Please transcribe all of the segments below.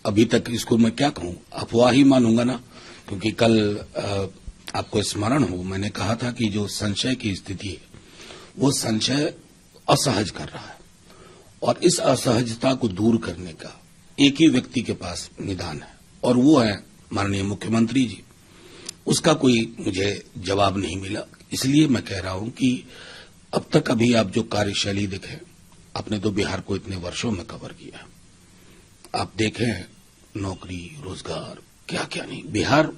अभी तक इसको मैं क्या कहूं, अफवाह ही मानूंगा ना, क्योंकि कल आपको स्मरण हो मैंने कहा था कि जो संशय की स्थिति है वो संशय असहज कर रहा है और इस असहजता को दूर करने का एक ही व्यक्ति के पास निदान है और वो है माननीय मुख्यमंत्री जी। उसका कोई मुझे जवाब नहीं मिला, इसलिए मैं कह रहा हूं कि अब तक अभी आप जो कार्यशैली देखें, आपने तो बिहार को इतने वर्षों में कवर किया, आप देखें नौकरी रोजगार क्या क्या नहीं, बिहार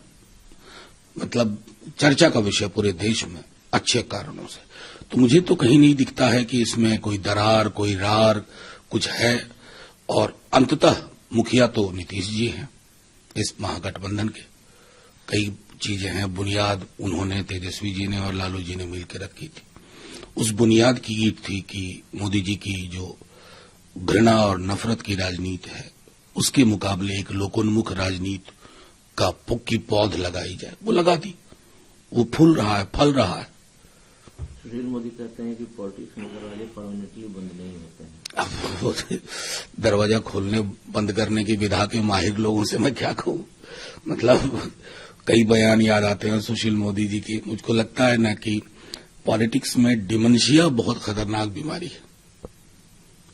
मतलब चर्चा का विषय पूरे देश में अच्छे कारणों से। तो मुझे तो कहीं नहीं दिखता है कि इसमें कोई दरार कोई रार कुछ है और अंततः मुखिया तो नीतीश जी हैं इस महागठबंधन के। कई चीजें हैं, बुनियाद उन्होंने तेजस्वी जी ने और लालू जी ने मिलकर रखी थी। उस बुनियाद की ईंट थी कि मोदी जी की जो घृणा और नफरत की राजनीति है उसके मुकाबले एक लोकोन्मुख राजनीति की पौध लगाई जाए, वो लगा दी, वो फूल रहा है, फल रहा है। सुशील मोदी कहते हैं कि पॉलिटिक्स में दरवाजे परमानेंटली बंद नहीं होते हैं। अब वो दरवाजा खोलने बंद करने की विधा के माहिर लोगों से मैं क्या कहूं, मतलब कई बयान याद आते हैं सुशील मोदी जी की। मुझको लगता है ना कि पॉलिटिक्स में डिमेंशिया बहुत खतरनाक बीमारी है।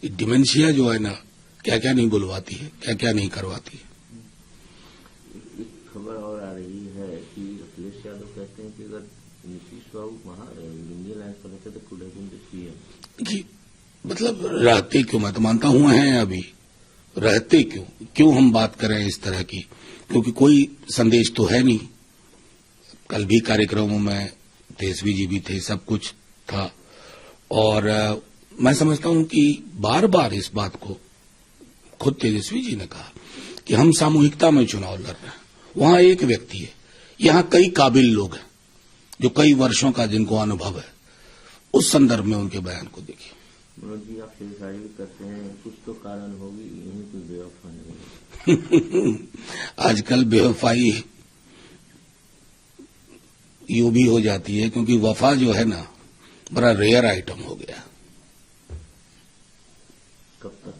ये डिमेंशिया जो है ना क्या क्या नहीं बुलवाती है, क्या क्या नहीं करवाती है। एक खबर और आ रही है कि अखिलेश यादव कहते हैं कि अगर नीतीश बाबू वहां इंडिया लाइन पर रहते तो could have been the CM. मतलब रहते क्यों, मैं तो मानता हूं हैं अभी, रहते क्यों हम बात करें इस तरह की, क्योंकि कोई संदेश तो है नहीं। कल भी कार्यक्रमों में तेजस्वी जी भी थे, सब कुछ था और मैं समझता हूं कि बार बार इस बात को खुद तेजस्वी जी ने कहा कि हम सामूहिकता में चुनाव लड़ रहे हैं। वहां एक व्यक्ति है, यहां कई काबिल लोग हैं जो कई वर्षों का जिनको अनुभव है। उस संदर्भ में उनके बयान को देखिए। मनोज जी आप सिंचाई करते हैं, कुछ तो कारण होगी, यही कोई बेवफा नहीं। आजकल बेवफाई यूं भी हो जाती है क्योंकि वफा जो है ना बड़ा रेयर आइटम हो गया। कब तक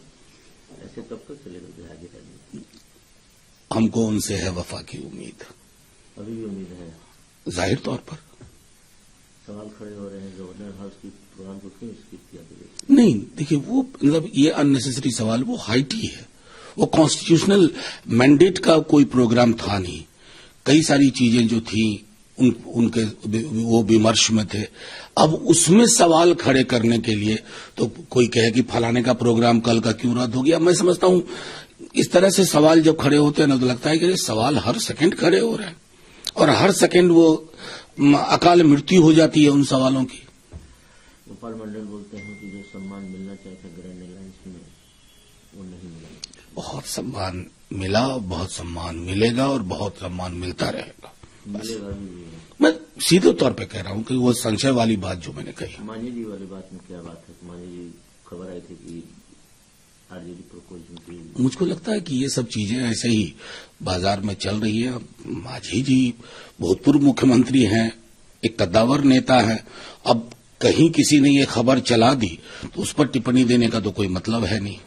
ऐसे कब तक चलेगा बिहार की राजनीति? हमको उनसे है वफा की उम्मीद, अभी भी उम्मीद है। जाहिर तौर पर सवाल खड़े हो रहे हैं गवर्नर हाउस की प्रोग्राम को क्यों स्किप किया गया? नहीं, देखिए वो मतलब ये अननेसेसरी सवाल, वो हाइटी है, वो कॉन्स्टिट्यूशनल मैंडेट का कोई प्रोग्राम था नहीं। कई सारी चीजें जो थी उनके वो विमर्श में थे। अब उसमें सवाल खड़े करने के लिए तो कोई कहे कि फलाने का प्रोग्राम कल का क्यों रद्द हो गया। मैं समझता हूं इस तरह से सवाल जब खड़े होते हैं ना तो लगता है कि सवाल हर सेकंड खड़े हो रहे हैं और हर सेकंड वो अकाल मृत्यु हो जाती है उन सवालों की। गोपाल मंडल बोलते हैं कि जो सम्मान मिलना चाहिए था ग्रैंड अलायंस में वो नहीं मिला। बहुत सम्मान मिला, बहुत सम्मान मिलेगा और बहुत सम्मान मिलता रहेगा। मिलेगा भी। मैं सीधे तौर पे कह रहा हूं कि वो संशय वाली बात जो मैंने कही। मांझी जी वाली बात में क्या बात है? मांझी जी खबर आई थी कि आरजेडी प्रपोजल की। मुझको लगता है कि ये सब चीजें ऐसे ही बाजार में चल रही है। मांझी जी भूतपूर्व मुख्यमंत्री हैं, एक कद्दावर नेता है। अब कहीं किसी ने ये खबर चला दी तो उस पर टिप्पणी देने का तो कोई मतलब है नहीं।